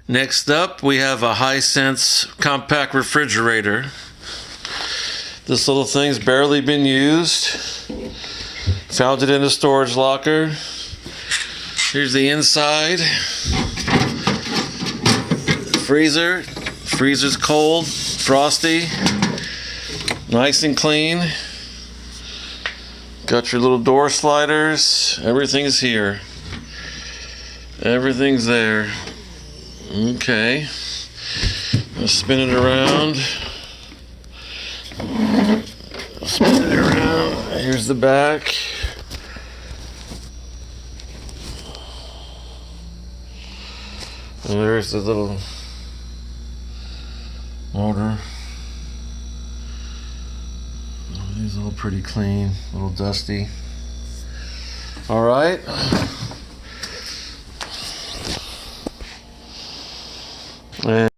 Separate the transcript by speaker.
Speaker 1: Next up, we have a Hisense compact refrigerator. This little thing's barely been used. Found it in a storage locker. Here's the inside. Freezer. Freezer's cold, frosty, nice and clean. Got your little door sliders. Everything's here. Everything's there. Okay. Let's spin it around. Spin it around. Here's the back. And there's the little motor. These all pretty clean, a little dusty. All right. And